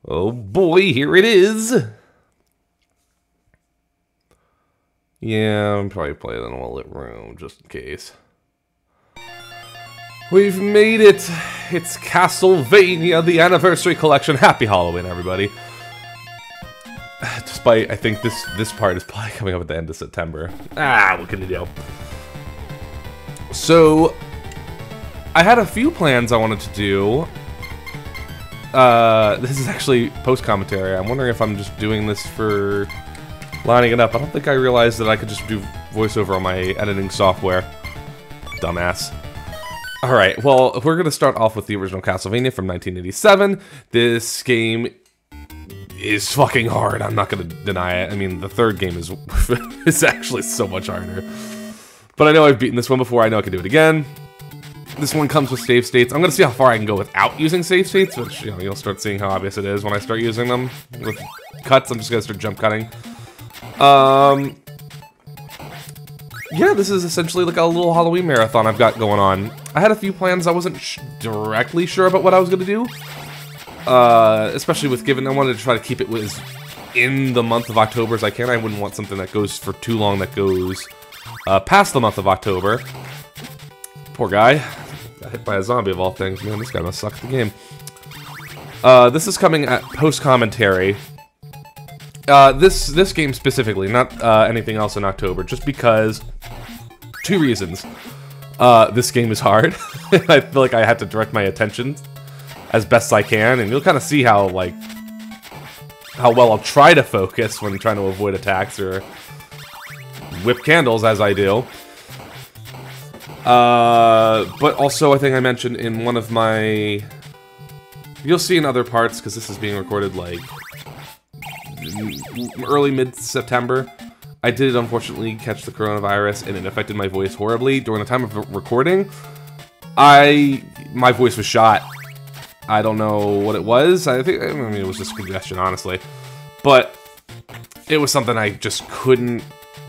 Oh boy, here it is. Yeah, I'm probably playing in a lit room, just in case. We've made it! It's Castlevania, the Anniversary Collection. Happy Halloween, everybody. Despite, I think this part is probably coming up at the end of September. What can you do? So, I had a few plans I wanted to do. This is actually post-commentary. I'm wondering if I'm just doing this for lining it up. I don't think I realized that I could just do voiceover on my editing software. Dumbass. Alright, well, we're going to start off with the original Castlevania from 1987. This game is fucking hard. I'm not going to deny it. I mean, the third game is is actually so much harder. But I know I've beaten this one before. I know I can do it again. This one comes with save states. I'm going to see how far I can go without using save states, which, you know, you'll start seeing how obvious it is when I start using them. With cuts, I'm just going to start jump cutting. Yeah, this is essentially like a little Halloween marathon I've got going on. I had a few plans. I wasn't directly sure about what I was going to do. Especially with given I wanted to try to keep it as in the month of October as I can. I wouldn't want something that goes for too long that goes past the month of October. Poor guy. Got hit by a zombie of all things. Man, this guy must suck at the game. This is coming at post-commentary. This game specifically, not anything else in October, just because two reasons. This game is hard. I feel like I have to direct my attention as best I can, and you'll kind of see how well I'll try to focus when trying to avoid attacks or whip candles as I do. But also I think I mentioned in one of my... You'll see in other parts, because this is being recorded like early mid-September. I did unfortunately catch the coronavirus and it affected my voice horribly. During the time of recording, my voice was shot. I don't know what it was. I mean it was just congestion, honestly. But it was something I just couldn't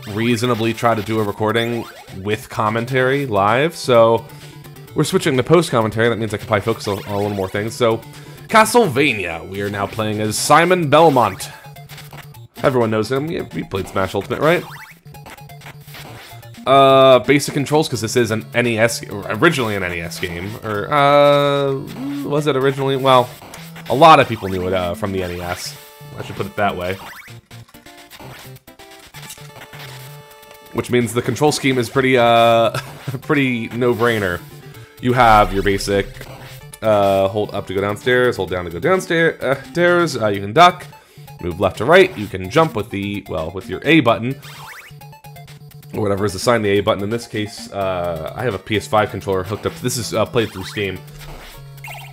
reasonably try to do a recording with commentary live. So we're switching to post-commentary. That means I can probably focus on a little more things. So Castlevania, we are now playing as Simon Belmont. Everyone knows him. Yeah, we played Smash Ultimate, right? Basic controls, because this is an NES, originally an NES game. Or, was it originally? Well, a lot of people knew it from the NES. I should put it that way. Which means the control scheme is pretty, pretty no-brainer. You have your basic, hold up to go downstairs, hold down to go downstairs, you can duck. Move left to right, you can jump with with your A button, or whatever is assigned the A button. In this case, I have a PS5 controller hooked up. This is played through Steam,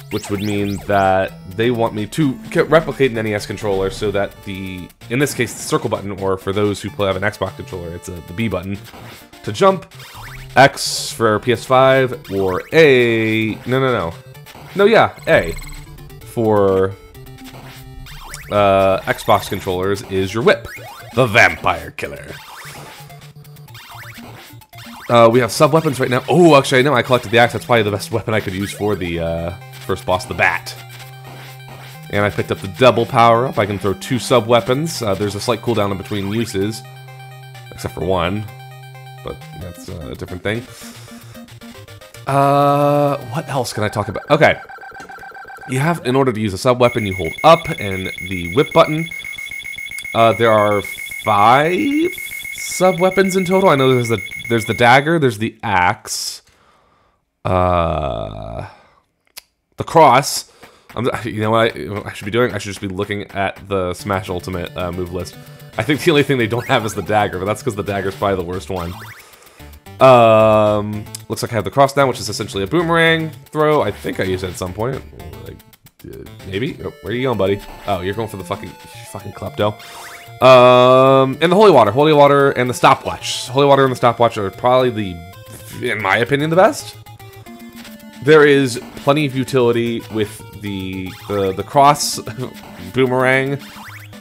which would mean that they want me to replicate an NES controller so that in this case, the circle button, or for those who have an Xbox controller, it's the B button to jump, X for PS5, or A, A for Xbox controllers is your whip, the Vampire Killer. We have sub-weapons right now. Oh, actually, I know I collected the axe. That's probably the best weapon I could use for the first boss, the bat. And I picked up the double power-up. I can throw 2 sub-weapons. There's a slight cooldown in between uses, except for one, but that's a different thing. What else can I talk about? Okay. You have, in order to use a sub-weapon, you hold up and the whip button. There are 5 sub-weapons in total. I know there's the dagger, there's the axe, the cross. You know what I should be doing? I should just be looking at the Smash Ultimate move list. I think the only thing they don't have is the dagger, but that's because the dagger's probably the worst one. Looks like I have the cross down, which is essentially a boomerang throw. I think I used it at some point. Like, maybe? Oh, where are you going, buddy? Oh, you're going for the fucking klepto. And the holy water and the stopwatch. Holy water and the stopwatch are probably in my opinion, the best. There is plenty of utility with the cross, boomerang,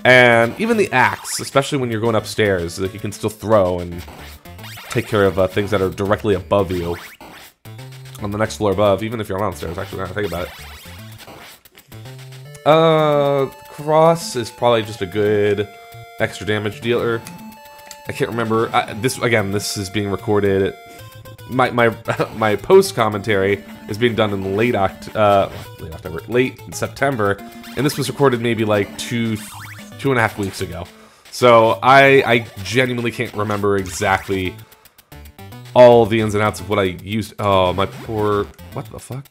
and even the axe, especially when you're going upstairs, that you can still throw and take care of things that are directly above you on the next floor above, even if you're downstairs. Actually, now I think about it. cross is probably just a good extra damage dealer. I can't remember. This is being recorded. My post commentary is being done in late September, and this was recorded maybe like two and a half weeks ago. So I genuinely can't remember exactly all the ins and outs of what I used. Oh, my poor... What the fuck?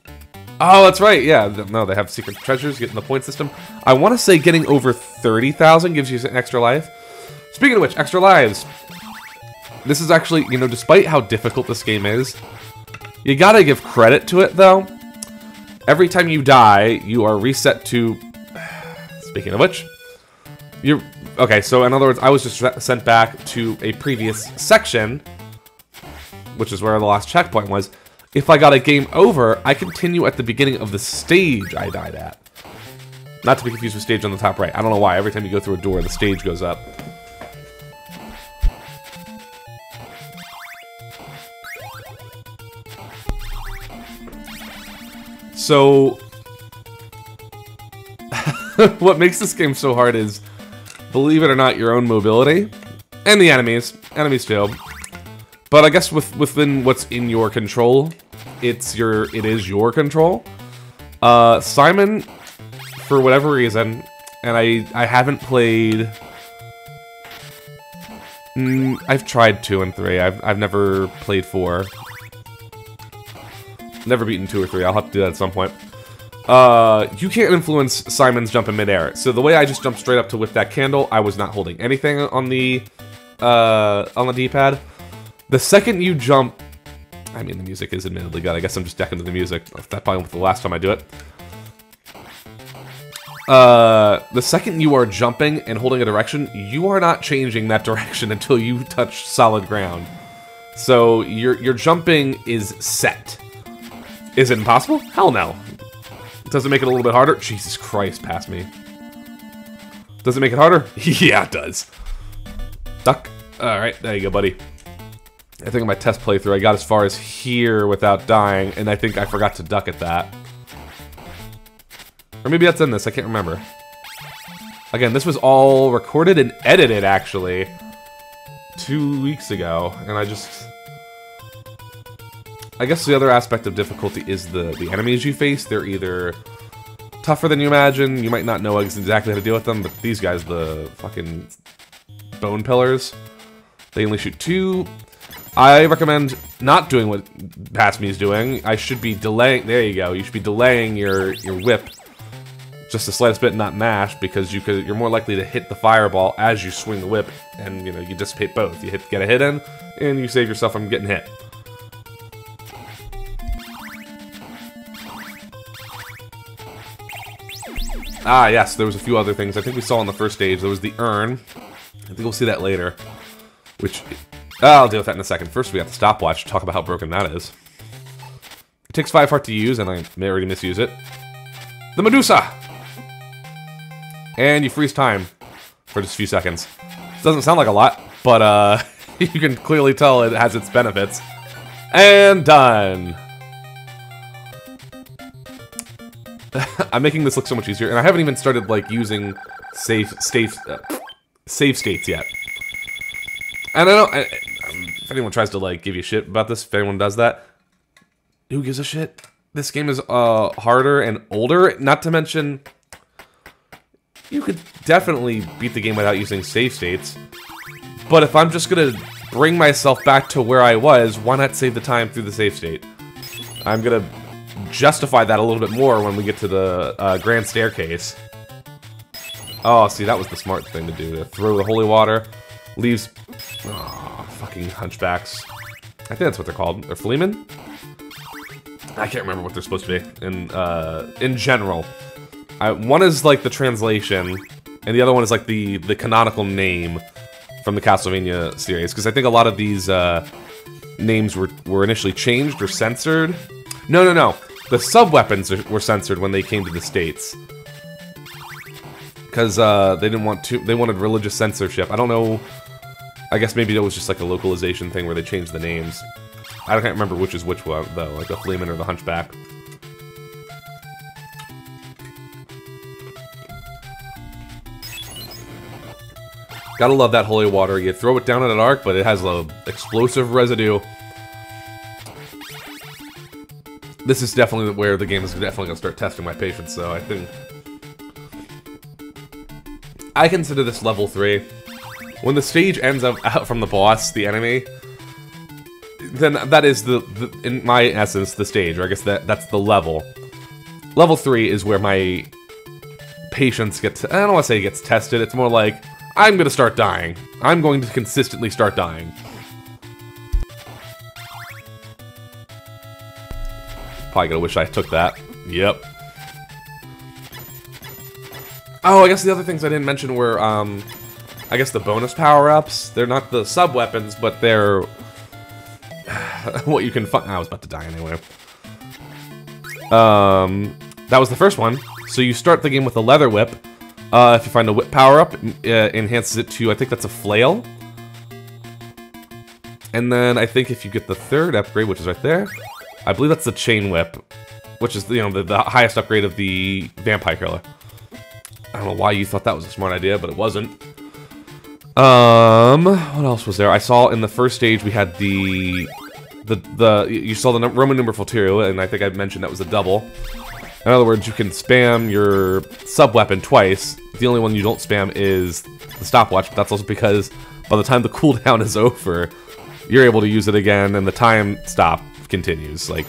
Oh, that's right, yeah. No, they have secret treasures, getting the point system. I want to say getting over 30,000 gives you an extra life. Speaking of which, extra lives. This is actually, you know, despite how difficult this game is, you gotta give credit to it, though. Every time you die, you are reset to... Speaking of which, you're... Okay, so in other words, I was just sent back to a previous section, which is where the last checkpoint was. If I got a game over, I continue at the beginning of the stage I died at. Not to be confused with stage on the top right. I don't know why. Every time you go through a door, the stage goes up. So, what makes this game so hard is, believe it or not, your own mobility. And the enemies. Enemies too. But I guess within what's in your control, it is your control. Simon, for whatever reason, and I haven't played... I've tried 2 and 3. I've never played 4. Never beaten 2 or 3. I'll have to do that at some point. You can't influence Simon's jump in midair. So the way I just jumped straight up to whip that candle, I was not holding anything on the D-pad. The second you jump... I mean, the music is admittedly good. I guess I'm just decking to the music. That probably was the last time I do it. The second you are jumping and holding a direction, you are not changing that direction until you touch solid ground. So your jumping is set. Is it impossible? Hell no. Does it make it a little bit harder? Jesus Christ, past me. Does it make it harder? Yeah, it does. Duck. Alright, there you go, buddy. I think in my test playthrough, I got as far as here without dying, and I think I forgot to duck at that. Or maybe that's in this, I can't remember. Again, this was all recorded and edited, actually, 2 weeks ago, and I guess the other aspect of difficulty is the enemies you face. They're either tougher than you imagine, you might not know exactly how to deal with them, but these guys, the fucking bone pillars, they only shoot 2. I recommend not doing what Past Me is doing. I should be delaying... There you go. You should be delaying your whip just the slightest bit, not mash, because you're more likely to hit the fireball as you swing the whip, and you know you dissipate both. You get a hit in, and you save yourself from getting hit. Ah, yes, there was a few other things. I think we saw on the first stage. There was the urn. I think we'll see that later. Which... I'll deal with that in a second. First, we got the stopwatch to talk about how broken that is. It takes 5 heart to use, and I may already misuse it. The Medusa! And you freeze time for just a few seconds. Doesn't sound like a lot, but you can clearly tell it has its benefits. And done! I'm making this look so much easier, and I haven't even started, like, using save states yet. And I don't... if anyone tries to, like, give you shit about this, if anyone does that, who gives a shit? This game is harder and older, not to mention... You could definitely beat the game without using save states. But if I'm just gonna bring myself back to where I was, why not save the time through the save state? I'm gonna justify that a little bit more when we get to the Grand Staircase. Oh, see, that was the smart thing to do. To throw the holy water. Leaves... Oh, fucking hunchbacks. I think that's what they're called. They're Fleemen? I can't remember what they're supposed to be in general. One is like the translation, and the other one is like the canonical name from the Castlevania series. Because I think a lot of these names were initially changed or censored. No. The sub-weapons were censored when they came to the States. Because they didn't want to... They wanted religious censorship. I don't know... I guess maybe it was just like a localization thing where they changed the names. I can't remember which is which one, though. Like the Fleeman or the Hunchback. Gotta love that holy water. You throw it down in an arc, but it has a explosive residue. This is definitely where the game is definitely gonna start testing my patience, so I think... I consider this level 3. When the stage ends up out from the boss, the enemy, then that is in my essence, the stage, or I guess that's the level. Level 3 is where my patience gets, I don't want to say gets tested, it's more like, I'm gonna start dying. I'm going to consistently start dying. Probably gonna wish I took that. Yep. Oh, I guess the other things I didn't mention were, I guess the bonus power-ups. They're not the sub-weapons, but they're what you can find. I was about to die anyway. That was the first one. So you start the game with a leather whip. If you find a whip power-up, enhances it to, I think that's a flail. And then I think if you get the third upgrade, which is right there, I believe that's the chain whip, which is, you know, the highest upgrade of the vampire killer. I don't know why you thought that was a smart idea, but it wasn't. What else was there? I saw in the first stage we had you saw the Roman numeral 2, and I think I mentioned that was a double. In other words, you can spam your sub-weapon twice. The only one you don't spam is the stopwatch, but that's also because by the time the cooldown is over, you're able to use it again, and the time stop continues. Like,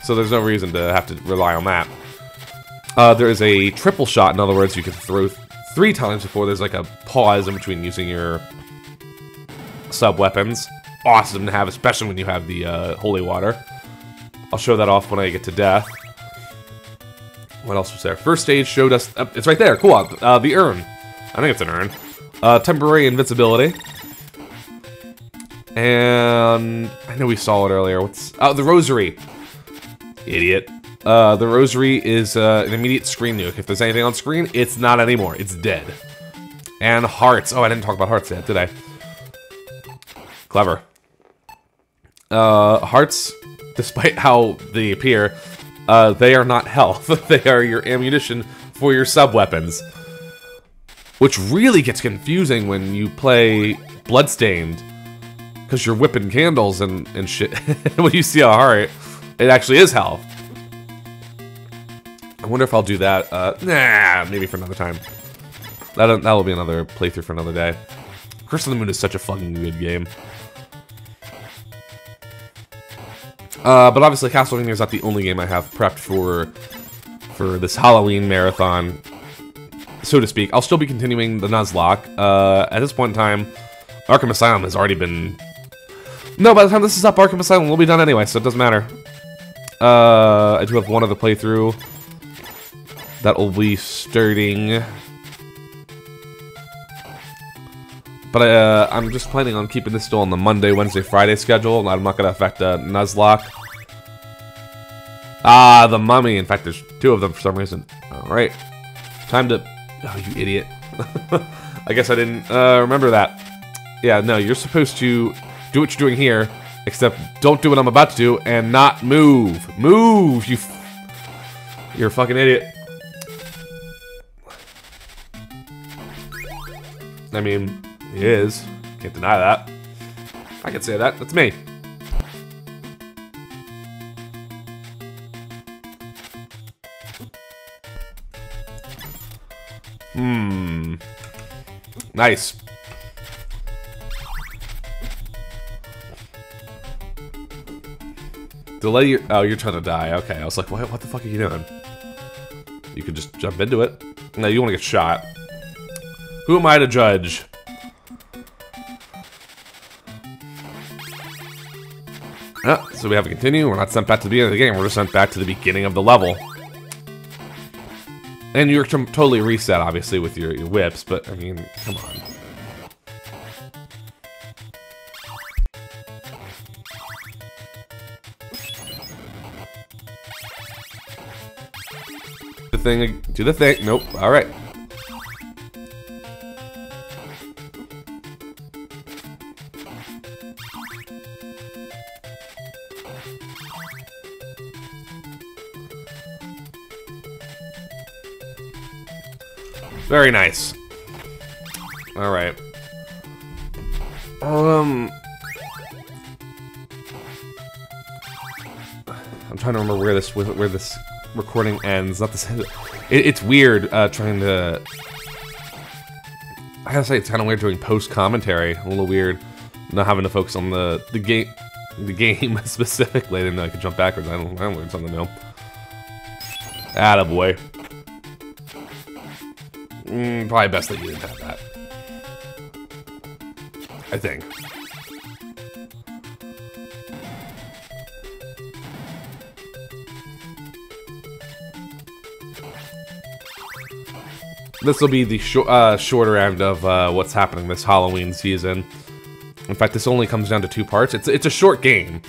so there's no reason to have to rely on that. There is a triple shot. In other words, you can throw 3 times before there's like a pause in between using your sub-weapons. Awesome to have, especially when you have the holy water. I'll show that off when I get to death. What else was there? First stage showed us... it's right there, cool. The urn. I think it's an urn. Temporary invincibility. And... I know we saw it earlier. What's... Oh, the rosary. Idiot. The rosary is an immediate screen nuke. If there's anything on screen, it's not anymore. It's dead. And hearts. Oh, I didn't talk about hearts yet, did I? Clever. Hearts, despite how they appear, they are not health. They are your ammunition for your sub-weapons. Which really gets confusing when you play Bloodstained. Because you're whipping candles and shit. When you see a heart, it actually is health. I wonder if I'll do that. Nah, maybe for another time. That'll be another playthrough for another day. Curse of the Moon is such a fucking good game. But obviously Castlevania is not the only game I have prepped for this Halloween marathon, so to speak. I'll still be continuing the Nuzlocke. At this point in time, Arkham Asylum has already been... No, by the time this is up, Arkham Asylum will be done anyway, so it doesn't matter. I do have one other playthrough that will be starting. But I'm just planning on keeping this still on the Monday, Wednesday, Friday schedule. I'm not going to affect Nuzlocke. Ah, the Mummy. In fact, there's 2 of them for some reason. Alright. Time to... Oh, you idiot. I guess I didn't remember that. Yeah, no, you're supposed to do what you're doing here, except don't do what I'm about to do and not move. Move, you're a fucking idiot. I mean... He is. Can't deny that. I can say that. That's me. Nice. Delay your... Oh, you're trying to die. Okay, I was like, what the fuck are you doing? You could just jump into it. No, you want to get shot. Who am I to judge? So we have to continue. We're not sent back to the beginning of the game. We're just sent back to the beginning of the level. And you're totally reset, obviously, with your whips, but, I mean, come on. Do the thing. Nope. Alright. Very nice. Alright. I'm trying to remember where this recording ends. Not this. It's weird trying to. I gotta say, it's kind of weird doing post commentary. A little weird, not having to focus on the game specifically. I didn't know I could jump backwards. I learned something new. Attaboy. Probably best that you didn't have that. I think. This will be the shorter end of what's happening this Halloween season. In fact, this only comes down to 2 parts. It's a short game,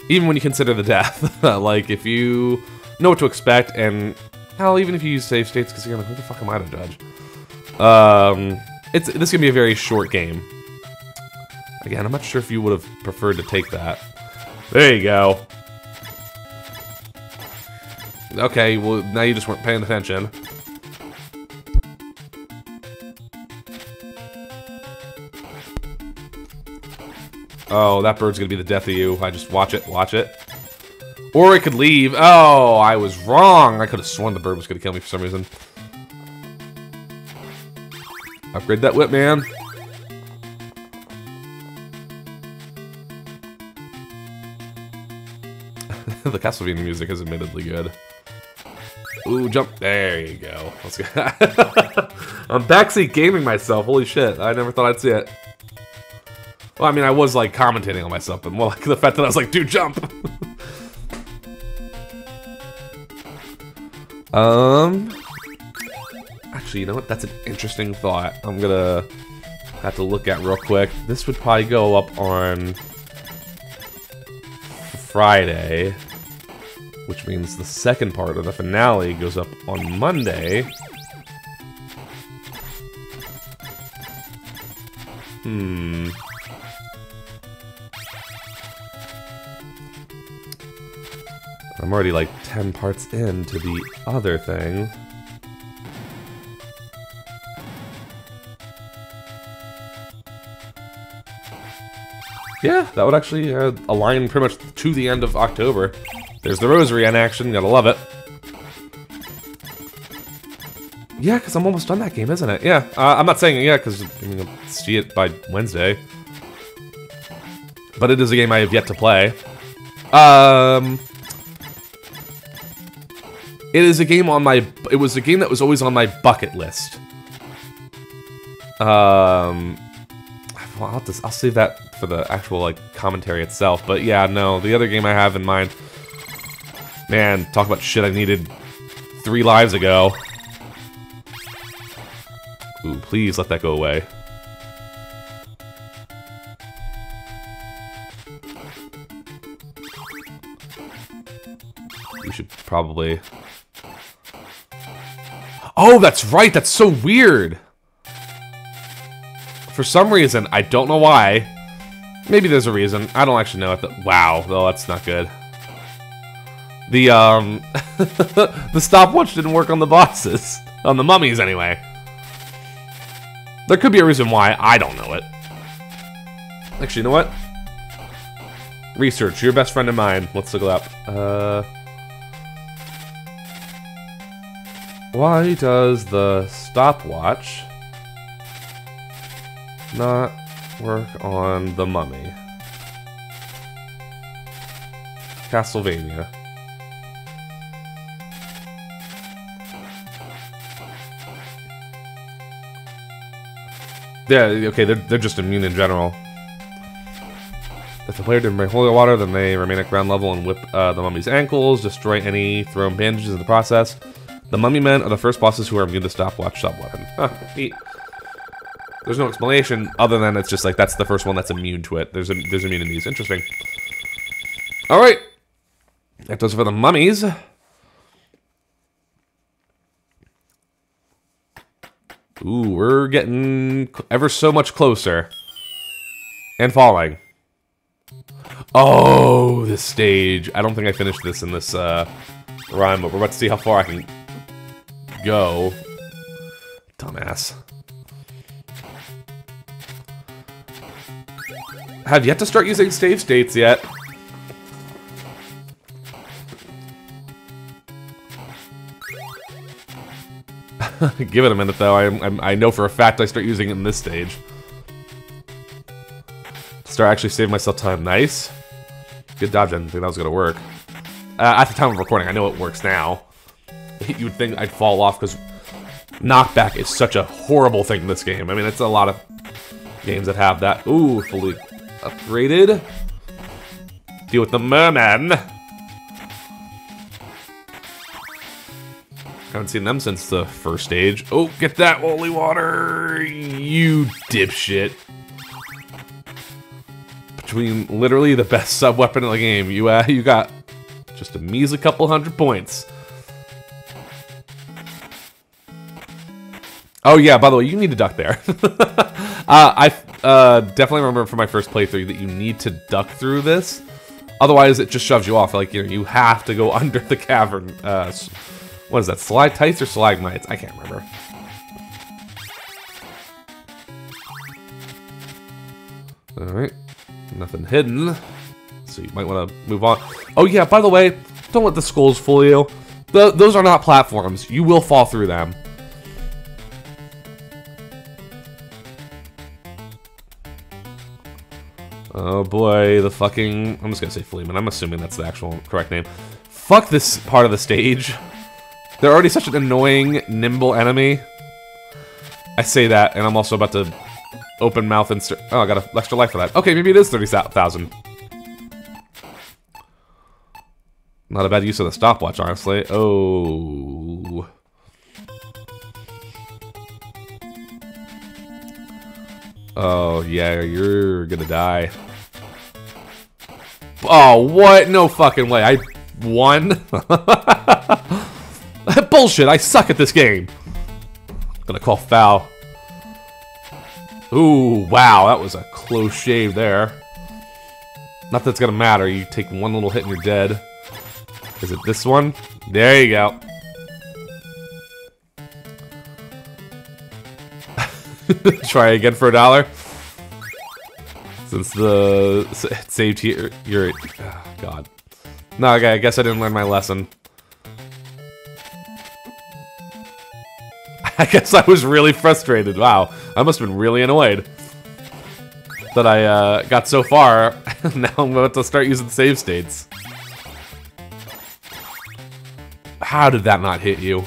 even when you consider the death. Like, if you know what to expect, and hell, even if you use save states, because you're like, who the fuck am I to judge? This can be a very short game. Again, I'm not sure if you would have preferred to take that. There you go. Okay, well, now you just weren't paying attention. Oh, that bird's gonna be the death of you. I just watch it. Or it could leave. Oh, I was wrong. I could have sworn the bird was gonna kill me for some reason. Upgrade that whip, man. The Castlevania music is admittedly good. Ooh, jump. There you go. Let's go. I'm backseat gaming myself. Holy shit. I never thought I'd see it. Well, I mean, I was, like, commentating on myself, but more like the fact that I was like, dude, jump! Actually, you know what? That's an interesting thought. I'm gonna have to look at real quick. This would probably go up on Friday, which means the second part of the finale goes up on Monday. I'm already like 10 parts into the other thing. Yeah, that would actually align pretty much to the end of October. There's the Rosary in action, gotta love it. Yeah, because I'm almost done that game, isn't it? Yeah, I'm not saying yeah, because I'm gonna see it by Wednesday. But it is a game I have yet to play. It is a game on my. It was a game that was always on my bucket list. I'll save that for the actual like commentary itself. But yeah, no, the other game I have in mind. Man, talk about shit I needed 3 lives ago. Ooh, please let that go away. We should probably... Oh, that's right! That's so weird! For some reason, I don't know why. Maybe there's a reason. I don't actually know it. Wow, though, that's not good. The, the stopwatch didn't work on the bosses. On the mummies, anyway. There could be a reason why. I don't know it. Actually, you know what? Research. Your best friend and mine. Let's look it up. Why does the stopwatch not work on the mummy? Castlevania. Yeah, okay, they're just immune in general. If the player didn't bring holy water, then they remain at ground level and whip the mummy's ankles, destroy any thrown bandages in the process. The mummy men are the first bosses who are immune to stopwatch sub-weapon. Huh, neat. There's no explanation other than it's just like that's the first one that's immune to it. There's immunities. Interesting. Alright. That does it for the mummies. Ooh, we're getting ever so much closer. And falling. Oh, this stage. I don't think I finished this in this rhyme, but we're about to see how far I can go. Dumbass. have yet to start using save states yet. Give it a minute though. I know for a fact I start using it in this stage. Start actually saving myself time. Nice. Good dodge. I didn't think that was gonna work. At the time of recording, I know it works now. You would think I'd fall off because knockback is such a horrible thing in this game. I mean, it's a lot of games that have that. Ooh, fully upgraded. Deal with the merman. Haven't seen them since the first stage. Oh, get that holy water, you dipshit. Between literally the best sub-weapon in the game, you got just a measly couple hundred points. Oh yeah, by the way, you need to duck there. I definitely remember from my first playthrough that you need to duck through this. Otherwise, it just shoves you off. Like, you have to go under the cavern. What is that, stalactites or stalagmites? I can't remember. Alright. Nothing hidden. So you might want to move on. Oh yeah, by the way, don't let the skulls fool you. Those are not platforms. You will fall through them. Oh boy, the fucking... I'm just gonna say Fleeman. I'm assuming that's the actual correct name. Fuck this part of the stage. They're already such an annoying, nimble enemy. I say that, and I'm also about to open mouth and start... Oh, I got an extra life for that. Okay, maybe it is 30,000. Not a bad use of the stopwatch, honestly. Oh... Oh, yeah, you're gonna die. Oh, what? No fucking way. I won? Bullshit, I suck at this game. Gonna call foul. Ooh, wow, that was a close shave there. Not that it's gonna matter. You take one little hit and you're dead. Is it this one? There you go. Try again for $1. Since the it saved here, you're... Oh, God. No, okay, I guess I didn't learn my lesson. I guess I was really frustrated. Wow, I must have been really annoyed that I got so far. Now I'm about to start using save states. How did that not hit you?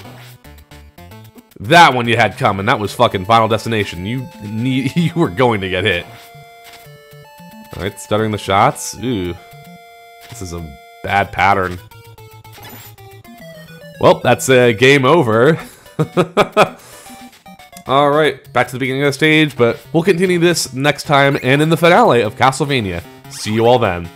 That one you had coming. That was fucking Final Destination. You were going to get hit. Alright, stuttering the shots. Ooh. This is a bad pattern. Well, that's a game over. Alright, back to the beginning of the stage, but we'll continue this next time and in the finale of Castlevania. See you all then.